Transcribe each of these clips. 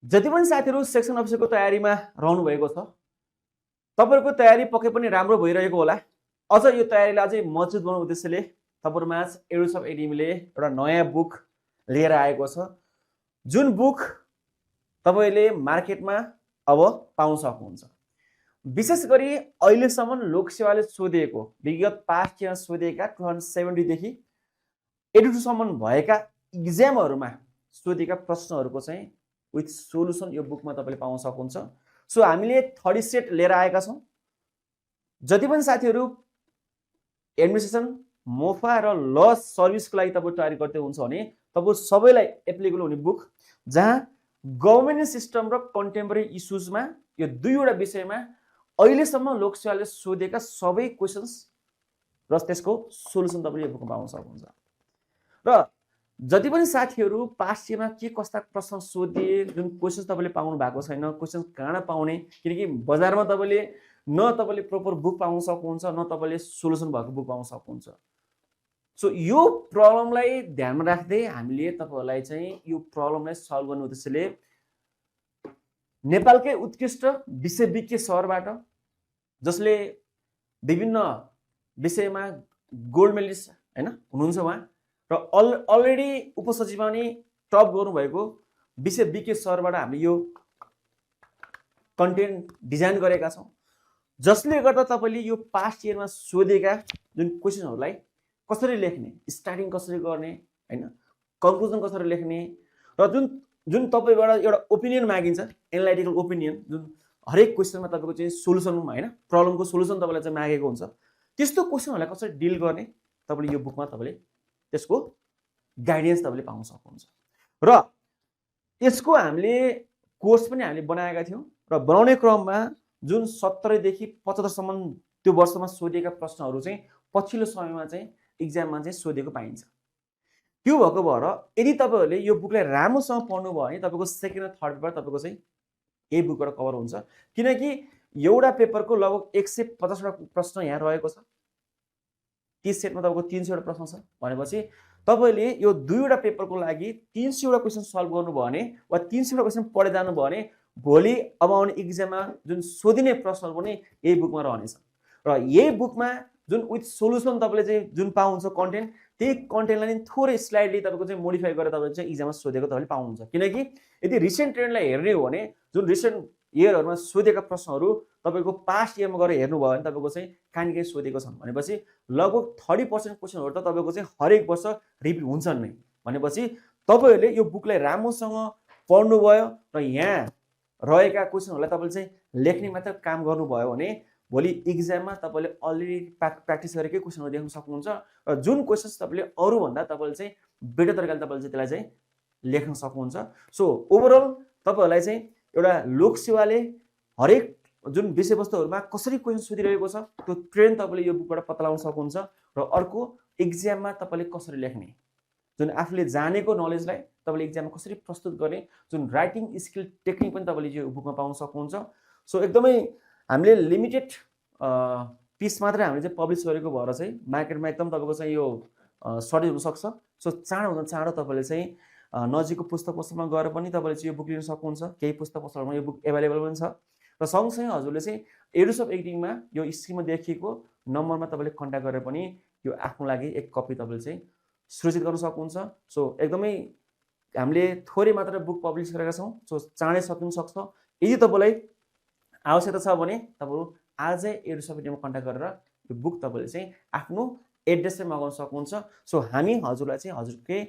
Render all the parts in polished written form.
जति पनि साथीहरू सेक्सन अफिसरको तयारीमा रहनु भएको छ, तपाईहरुको तयारी पक्कै पनि राम्रो भइरहेको होला। अझ यो तयारीलाई अझै मजबुत बनाउने उद्देश्यले तपाईहरुमाझ एडुसफ एकाडेमीले एउटा नयाँ बुक लिएर आएको छ, जुन बुक तपाईले मार्केटमा अब पाउन सक्नुहुन्छ। विशेष गरी अहिलेसम्म लोकसेवाले सोधेको विगत पास्ट इयर सोधेका 2070 देखि 82 सम्म भएका इक्जामहरुमा सोधेका प्रश्नहरुको चाहिँ विथ सोलुसन यो बुकमा तपाईले पाउन सक्नुहुन्छ। सो हामीले 30 सेट लिएर आएका छौं। जति पनि साथीहरु एडमिनिस्ट्रेसन, मोफा र ल सर्भिसको लागि तपाईं तयारी गर्दै हुन्छ भने तपाईं सबैलाई एप्लिकेबल हुने बुक, जहाँ गभर्नमेन्ट सिस्टम र कन्टेम्पोरेरी इश्यूजमा यो दुईवटा विषयमा अहिलेसम्म लोकसेवाले सोधेका सबै क्वेशन्स र त्यसको सोलुसन तपाईले यो बुकमा पाउन सक्नुहुन्छ। र जति पनि साथीहरु पास्ट इयरमा के कस्ता प्रश्न सोधिए, जुन क्वेशन्स तपाईले पाउनु भएको छैन, क्वेशन्स कहाँ पाउने, किनकि बजारमा तपाईले न तपाईले प्रोपर बुक पाउन सक्नुहुन्छ, न तपाईले सोलुसन भएको बुक पाउन सक्नुहुन्छ। सो यो प्रब्लमलाई ध्यानमा राख्दै हामीले तपाईहरुलाई चाहिँ यो प्रब्लमलाई सल्भ गर्ने उद्देश्यले नेपालकै उत्कृष्ट विषयविज्ञ सरबाट, जसले विभिन्न विषयमा गोल्ड मेडलिस्ट हैन हुनुहुन्छ उहाँ, र अलरेडी उपसचिवमा नि टप गर्नुभएको विषयविज्ञ सरबाट हामीले यो कन्टेन्ट डिजाइन गरेका छौं, जसले गर्दा तपाईले यो पास्ट इयरमा सोधेका जुन क्वेशनहरुलाई कसरी लेख्ने, स्टार्टिङ कसरी गर्ने हैन, कन्क्लुजन कसरी लेख्ने, र जुन तपाईबाट एउटा ओपिनियन मागिन्छ, एनालाइटिकल ओपिनियन, जुन हरेक क्वेशनमा तपाईको चाहिँ सोलुसन हैन, प्रब्लमको सोलुसन तपाईलाई चाहिँ मागेको हुन्छ, त्यस्तो क्वेशनहरुलाई कसरी डिल गर्ने तपाईले यो बुकमा तपाईले त्यसको गाइडेन्स तपाईले पाउन सक्नुहुन्छ। र यसको हामीले कोर्स पनि हामीले बनाएका थियौं, र बनाउने क्रममा जुन 70 देखि 75 सम्म त्यो वर्षमा सोधिएका प्रश्नहरु चाहिँ पछिल्लो समयमा चाहिँ एक्जाममा चाहिँ सोधेको पाइन्छ। त्यो भएको भएर यदि तपाईहरुले यो बुकलाई राम्रोसँग पढ्नु भयो भने तपाईको सेकेन्ड र थर्ड पेपर तपाईको चाहिँ यही बुकबाट कभर हुन्छ, किनकि एउटा पेपरको लगभग 150 वटा प्रश्न यहाँ रहेको छ। 30 सेटमा तपाईको 300 वटा प्रश्न छ भनेपछि तपाईले यो दुईवटा पेपरको लागि 300 वटा क्वेशन सल्भ गर्नुभयो भने वा 300 वटा क्वेशन पढे जानु भयो भने भोलि अब आउने एक्जाममा जुन सोधिने प्रश्नहरु पनि यही बुकमा रहनेछ। र यही बुकमा जुन विथ सोलुसन तपाईले चाहिँ जुन पाउनुहुन्छ कन्टेन्ट, त्यही कन्टेन्टलाई थोरै स्लाइडली तपाईको चाहिँ मोडिफाई गरेर तपाईले चाहिँ एक्जाममा सोधेको तपाईले पाउनुहुन्छ। किनकि यदि रिसेन्ट ट्रेन्डलाई हेर्ने हो भने जुन रिसेन्ट इयरहरुमा सोधेका प्रश्नहरु तपाईको पास्ट इयरमा गएर हेर्नु भयो भने तपाईको चाहिँ कहाँनिर सोधेको छन् भनेपछि लगभग 30% क्वेशनहरु त तपाईको चाहिँ हरेक वर्ष रिपिट हुन्छन् नै। भनेपछि तपाईहरुले यो बुकलाई राम्रोसँग पढ्नु भयो र यहाँ रहेका क्वेशनहरुलाई तपाईले चाहिँ लेख्ने मात्र काम गर्नु भयो भने भोलि एक्जाममा तपाईले अलरेडी प्र्याक्टिस गरेकै क्वेशनहरु देख्न सक्नुहुन्छ, र जुन क्वेशन्स तपाईले अरु भन्दा तपाईले चाहिँ बेटर तरिकाले तपाईले चाहिँ त्यसलाई चाहिँ लेख्न सक्नुहुन्छ। सो ओभरअल तपाईहरुलाई चाहिँ एउटा लोकसेवाले हरेक जुन विषयवस्तुहरुमा कसरी क्वेशन सोधिरहेको छ त्यो ट्रेन्ड तपाईले यो बुकबाट पत्ता लगाउन सक्नुहुन्छ, र अर्को एक्जाममा तपाईले कसरी लेख्ने, जुन आफूले जानेको नलेजलाई तपाईले एक्जाममा कसरी प्रस्तुत गर्ने, जुन राइटिङ स्किल टेक्निक पनि तपाईले यो बुकमा पाउन सक्नुहुन्छ। सो एकदमै हामीले लिमिटेड पिस मात्र हामीले चाहिँ पब्लिश गरेको भएर चाहिँ मार्केटमा एकदम तपाईको चाहिँ यो सर्टेज हुन सक्छ। सो चाँडो भन्दा चाँडो तपाईले चाहिँ नजिकको पुस्तक पसलमा गएर पनि तपाईले चाहिँ यो बुक लिन सक्नुहुन्छ। केही पुस्तक पसलमा यो बुक अवेलेबल पनि छ, र सँगसँगै हजुरले चाहिँ एडुसफ एकाडेमीमा यो स्क्रिनमा देखिएको नम्बरमा तपाईले कन्ट्याक्ट गरेर पनि यो आफ्नो लागि एक कपी तपाईले चाहिँ सुरक्षित गर्न सक्नुहुन्छ। सो एकदमै हामीले थोरै मात्र बुक पब्लिश गरेका छौं, सो चाँडै सकिन सक्छ। यदि तपाईलाई आवश्यकता छ भने तपाईहरु आजै एडुसफ एकाडेमीमा कन्ट्याक्ट गरेर यो बुक तपाईले चाहिँ आफ्नो एड्रेसमै मगाउन सक्नुहुन्छ। सो हामी हजुरलाई चाहिँ हजुरकै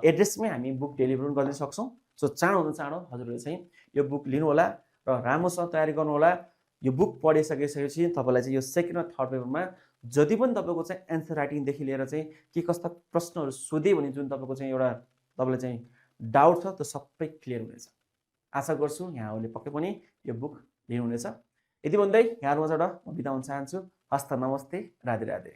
एड्रेसमै हामी बुक डेलिभर गर्न सक्छौं। सो चाँडो चाँडो हजुरले चाहिँ यो बुक लिनु होला र राम्रोसँग तयारी गर्नु होला। यो बुक पढिसकेपछि तपाईलाई चाहिँ यो सेकेन्ड र थर्ड पेपरमा जति पनि तपाईको चाहिँ एन्सर राइटिङ देखि लिएर चाहिँ के कस्ता प्रश्नहरु सोधे भने जुन तपाईको चाहिँ एउटा तपाईलाई चाहिँ डाउट छ त्यो सबै क्लियर हुनेछ। आशा गर्छु यहाँहरुले पक्कै पनि यो बुक लिनुहुनेछ। यति भन्दै यहाँहरुबाट म बिदा हुन चाहन्छु। हस्त नमस्ते, राधे राधे।